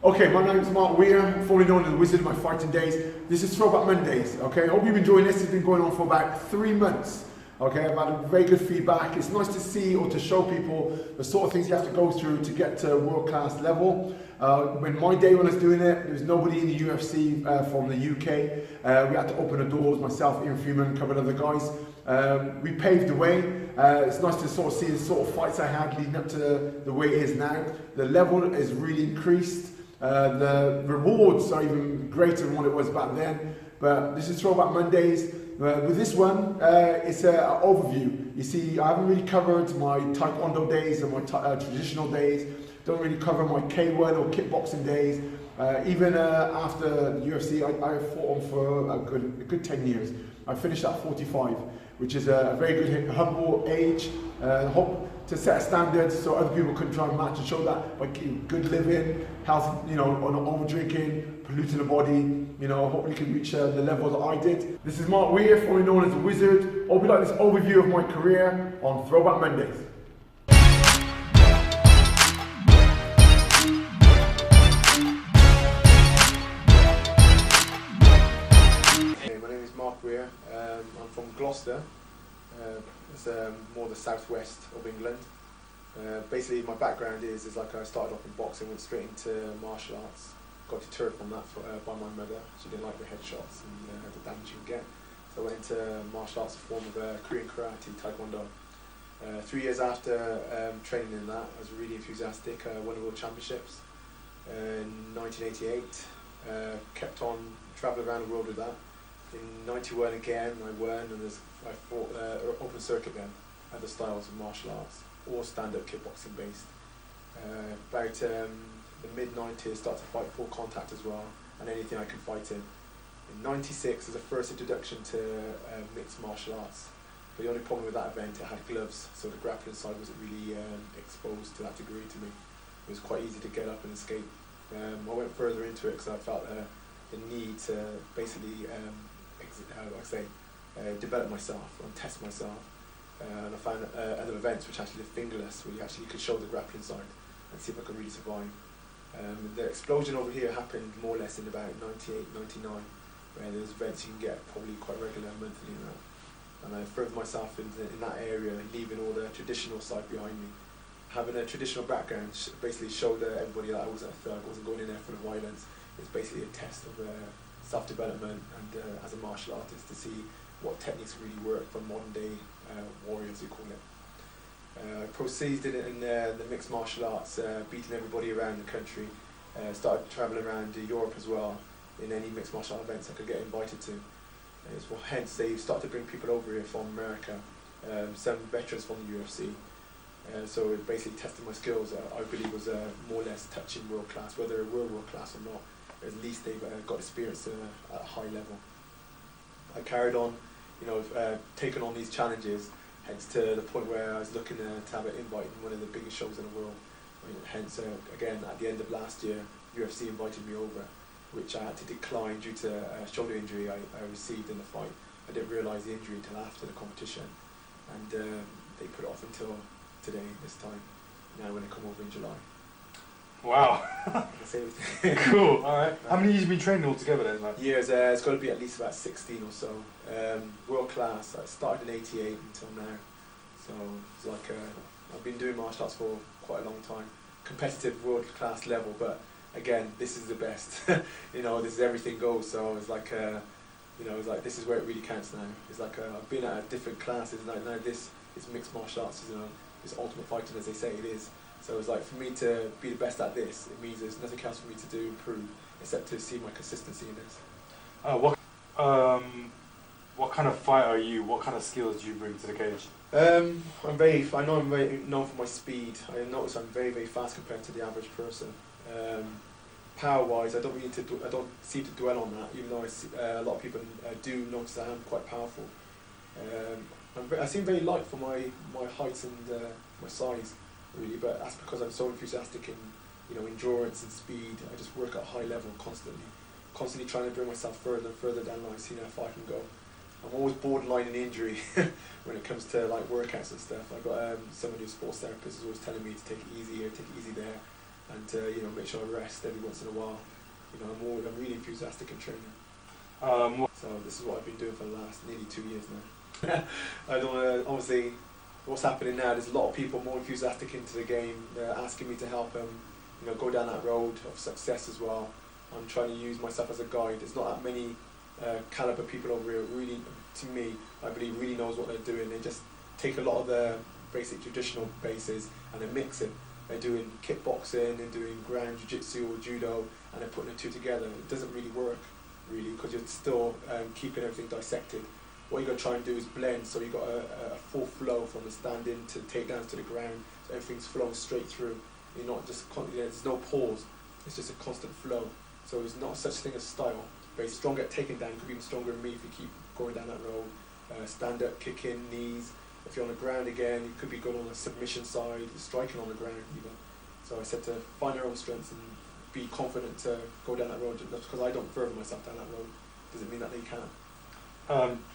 Okay, my name is Weir, formerly known as the Wizard of my fighting days. This is Throwback Mondays, okay? I hope you've enjoyed this. It's been going on for about 3 months, okay? I've had very good feedback. It's nice to see or to show people the sort of things you have to go through to get to world-class level. When my day when I was doing it, there was nobody in the UFC from the UK. We had to open the doors, myself, Ian Freeman, a couple of other guys. We paved the way. It's nice to sort of see the sort of fights I had leading up to the way it is now. The level is really increased. The rewards are even greater than what it was back then. But this is Throwback Mondays. With this one, it's an overview. You see, I haven't really covered my Taekwondo days and my traditional days. Don't really cover my K1 or kickboxing days. Even after the UFC, I fought on for a good 10 years. I finished at 45, which is a very good, humble age. Hope to set a standard so other people can try and match and show that by good living, health, not over drinking, polluting the body. Hopefully you can reach the level that I did. This is Mark Weir, formerly known as the Wizard. Hope you like this overview of my career on Throwback Mondays. My name is Mark Weir. I'm from Gloucester. It's more the southwest of England. Basically, my background is like I started off in boxing, went straight into martial arts. Got deterred from that by my mother. She didn't like the headshots and the damage you can get. So I went into martial arts, a form of Korean karate, Taekwondo. 3 years after training in that, I was really enthusiastic. I won the World Championships in 1988. Kept on travelling around the world with that. In 91 again, I won, and I fought open circuit then, other styles of martial arts, all stand-up kickboxing based. About the mid-90s, started to fight full contact as well, and anything I can fight in. In 96 was the first introduction to mixed martial arts. But the only problem with that event, it had gloves, so the grappling side wasn't really exposed to that degree to me. It was quite easy to get up and escape. I went further into it because I felt the need to basically develop myself and test myself. And I found other events which actually did fingerless, where you actually could show the grappling side and see if I could really survive. The explosion over here happened more or less in about 98, 99, where there's events you can get probably quite regular, monthly and that. And I furthered myself in that area, leaving all the traditional side behind me. Having a traditional background basically showed everybody that I wasn't a thug, I wasn't going in there for the violence. It's basically a test of self-development and as a martial artist to see what techniques really work for modern day warriors, you call it. I proceeded in the mixed martial arts, beating everybody around the country. Started travelling around Europe as well, in any mixed martial art events I could get invited to. Hence they started to bring people over here from America, some veterans from the UFC. So it basically tested my skills. I believe was more or less touching world class, whether they were world class or not. At least they've got experience at a high level. I carried on, taking on these challenges, hence to the point where I was looking to have an invite in one of the biggest shows in the world. Hence, again, at the end of last year, UFC invited me over, which I had to decline due to a shoulder injury I received in the fight. I didn't realise the injury until after the competition, and they put it off until today, this time, now when I come over in July. Wow. Cool. Alright. How many years have you been training altogether then? Years, it's got to be at least about 16 or so. World class, I started in 88 until now. So it's like, I've been doing martial arts for quite a long time. Competitive world class level, but again, this is the best. This is everything goes, so it's like, it's like this is where it really counts now. It's like, I've been at different classes, now this is mixed martial arts, it's ultimate fighting as they say it is. So it's like, for me to be the best at this, it means there's nothing else for me to do, improve, except to see my consistency in this. What kind of fighter are you? What kind of skills do you bring to the cage? I know I'm very known for my speed. I notice I'm very, very fast compared to the average person. Power-wise, I don't seem to dwell on that, even though I see, a lot of people do notice that I'm quite powerful. I seem very light for my height and my size, really, but that's because I'm so enthusiastic in endurance and speed. I just work at a high level constantly trying to bring myself further and further down the line, seeing how far I can go. I'm always borderline in injury when it comes to like workouts and stuff. I've got someone who's a sports therapist is always telling me to take it easy here, take it easy there. and make sure I rest every once in a while. I'm really enthusiastic in training. So this is what I've been doing for the last nearly 2 years now. I don't obviously what's happening now. There's a lot of people more enthusiastic into the game. They're asking me to help them, go down that road of success as well. I'm trying to use myself as a guide. There's not that many caliber people over here. Really, to me, I believe really knows what they're doing. They just take a lot of the basic traditional bases and they mix it. They're doing kickboxing, they're doing ground jiu-jitsu or judo, and they're putting the two together. It doesn't really work, really, because you're still keeping everything dissected. What you've got to try and do is blend, so you've got a full flow from the standing to takedowns to the ground, so everything's flowing straight through. You're not just, there's no pause, it's just a constant flow. So there's not such thing as style. Very strong at taking down, you could be even stronger than me if you keep going down that road. Stand up, kick in, knees. If you're on the ground again, you could be good on the submission side, striking on the ground even. So I said to find your own strengths and be confident to go down that road. Just because I don't further myself down that road doesn't mean that they can't.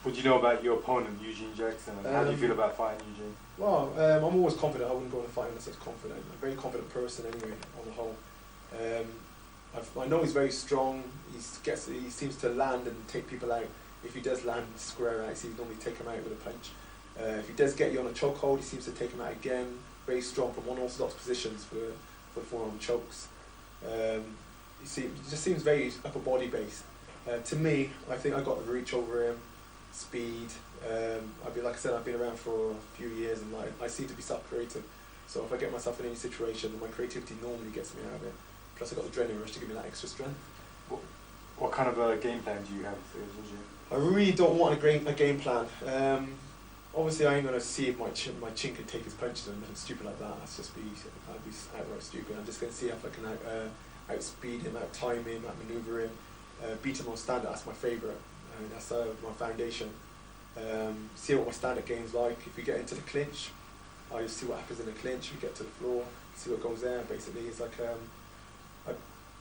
What do you know about your opponent, Eugene Jackson? And how do you feel about fighting Eugene? Well, I'm always confident. I wouldn't go in a fight unless I was confident. I'm a very confident person anyway, on the whole. I know he's very strong. He seems to land and take people out. If he does land square out, he normally take him out with a punch. If he does get you on a chokehold, he seems to take him out again. Very strong from unorthodox positions for forearm chokes. He just seems very upper body based. To me, I think I got the reach over him, speed. Like I said, I've been around for a few years, and I seem to be self-creative. So if I get myself in any situation, my creativity normally gets me out of it. Plus, I got the adrenaline rush to give me that extra strength. What kind of a game plan do you have? I really don't want a game plan. Obviously, I ain't going to see if my chin can take his punches or nothing stupid like that. I'd be outright stupid. I'm just going to see if I can outspeed him, out-time him, out-maneuver him, beat him on stand-up. That's my favourite. That's my foundation. See what my stand-up game's like. If we get into the clinch, I just see what happens in the clinch. We get to the floor, see what goes there. Basically, it's like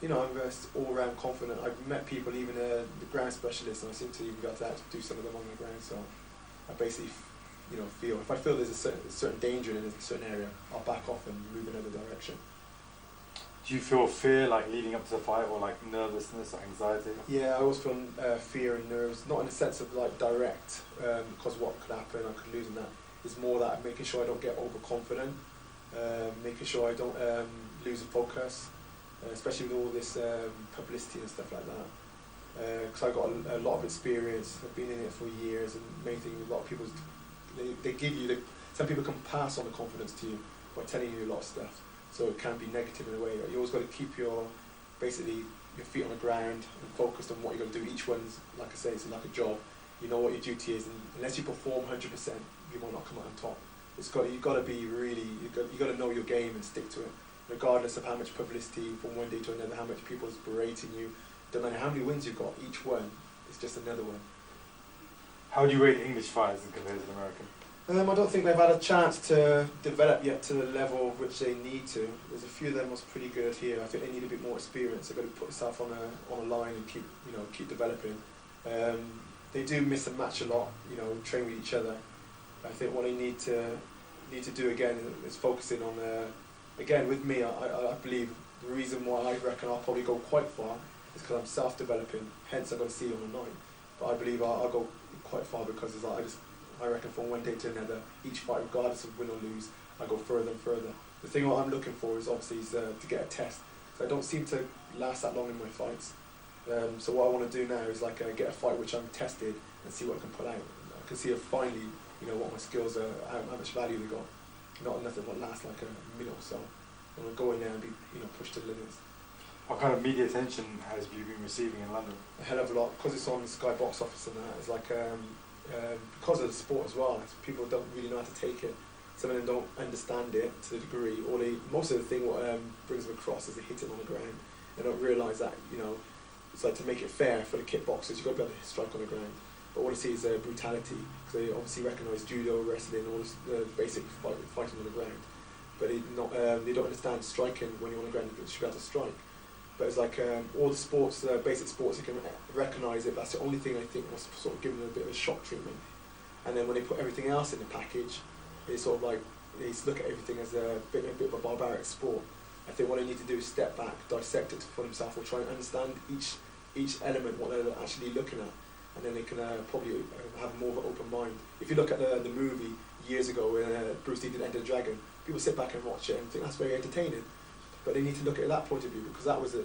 I'm just all-round confident. I've met people, even the ground specialists, and I seem to even be able to do some of them on the ground. So I basically, feel if I feel there's a certain danger in a certain area, I'll back off and move in another direction. Do you feel fear leading up to the fight, or nervousness or anxiety? Yeah, I always feel fear and nerves, not in the sense of direct, because what could happen, I could lose in that. It's more that making sure I don't get overconfident, making sure I don't lose the focus, especially with all this publicity and stuff like that. Because I've got a lot of experience. I've been in it for years, and main thing, a lot of people, they give you, some people can pass on the confidence to you by telling you a lot of stuff. So it can be negative in a way. You always got to keep your feet on the ground and focused on what you're going to do. Each one's, like I say, it's like a job. You know what your duty is, and unless you perform 100%, you might not come out on top. You've got to be really, you've got to know your game and stick to it, regardless of how much publicity from one day to another, how much people is berating you. No matter how many wins you've got, each one is just another one. How do you rate English fighters compared to the American? I don't think they've had a chance to develop yet to the level which they need to. There's a few of them was pretty good here. I think they need a bit more experience. They've got to put themselves on a line and keep developing. They do miss a match a lot. Train with each other. I think what they need to do again is focusing on. Again, with me, I believe the reason why I reckon I'll probably go quite far is because I'm self-developing. Hence, I'm going to see you on the night. But I believe I'll go quite far because I reckon from one day to another, each fight, regardless of win or lose, I go further and further. The thing what I'm looking for is obviously to get a test. So I don't seem to last that long in my fights. So what I want to do now is get a fight which I'm tested and see what I can pull out. I can see if finally, what my skills are, how much value they got. Not nothing what lasts like a minute or so. I want to go in there and be pushed to the limits. What kind of media attention has you been receiving in London? A hell of a lot, because it's on Sky Box Office and that. It's because of the sport as well. People don't really know how to take it. Some of them don't understand it to the degree, or most of the thing what brings them across is they hit it on the ground. They don't realise that it's to make it fair for the kickboxers, you've got to be able to strike on the ground. But all I see is brutality, because they obviously recognise judo, wrestling, all this basic fighting on the ground. But they don't understand striking when you're on the ground. You should be able to strike. But it's all the sports, basic sports, you can recognise it. That's the only thing I think was sort of given them a bit of a shock treatment. And then when they put everything else in the package, they sort of they look at everything as a bit of a barbaric sport. I think what they need to do is step back, dissect it for themselves, or try and understand each element, what they're actually looking at, and then they can probably have more of an open mind. If you look at the movie years ago when Bruce Lee did Enter the Dragon, people sit back and watch it and think that's very entertaining, but they need to look at it that point of view, because that was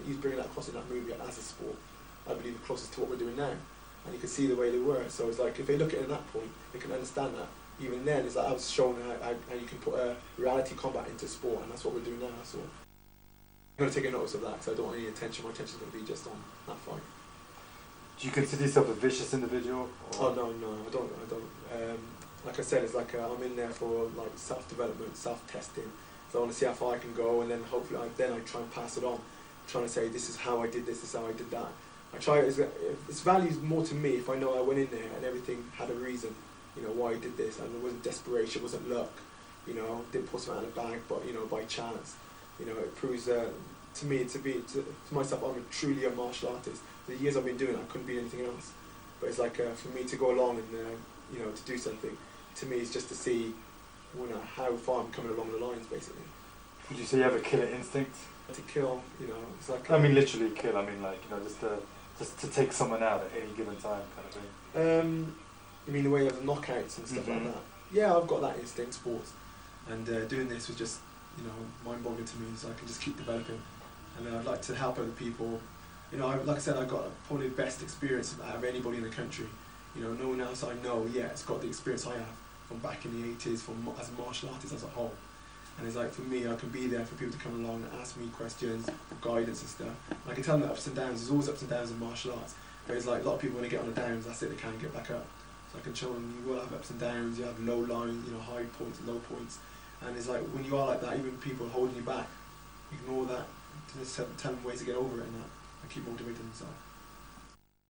he's bringing that across in that movie as a sport, I believe, the closest to what we're doing now, and you can see the way they were. So it's like if they look at it in that point, they can understand that. Even then, it's like I was shown how you can put reality combat into sport, and that's what we're doing now. So I'm going to take a notice of that, because I don't want any attention. My attention's going to be just on that fight. Do you consider yourself a vicious individual? Or? Oh no, I don't. Like I said, it's like I'm in there for like self-development, self-testing. So I want to see how far I can go, and then hopefully I try and pass it on, trying to say this is how I did this is how I did that. I try. It's values more to me if I know I went in there and everything had a reason. You know why I did this, and it wasn't desperation, it wasn't luck. You know, didn't put something in the bag, but you know, by chance. You know, it proves to me to myself, I'm truly a martial artist. The years I've been doing it, I couldn't be anything else. But it's like for me to go along and you know, to do something, to me it's just to see, you know, how far I'm coming along the lines, basically. Would you say you have a killer instinct? To kill, you know, it's like. I mean, literally kill. I mean, like, you know, just to take someone out at any given time, kind of thing. I mean, the way of the knockouts and stuff like that. Yeah, I've got that instinct, sports, and doing this was just, you know, mind-boggling to me. So I can just keep developing, and I'd like to help other people. You know, like I said, I got probably the best experience out of anybody in the country. You know, no one else I know yet has got the experience I have from back in the 80s, as a martial artist as a whole. And it's like, for me, I can be there for people to come along and ask me questions, guidance and stuff. And I can tell them the ups and downs. There's always ups and downs in martial arts. Whereas like a lot of people, when they get on the downs, that's it, they can't get back up. So I can show them you will have ups and downs, you have low lines, you know, high points, low points. And it's like, when you are like that, even people holding you back, ignore that, just tell them ways to get over it and that, and keep motivating themselves.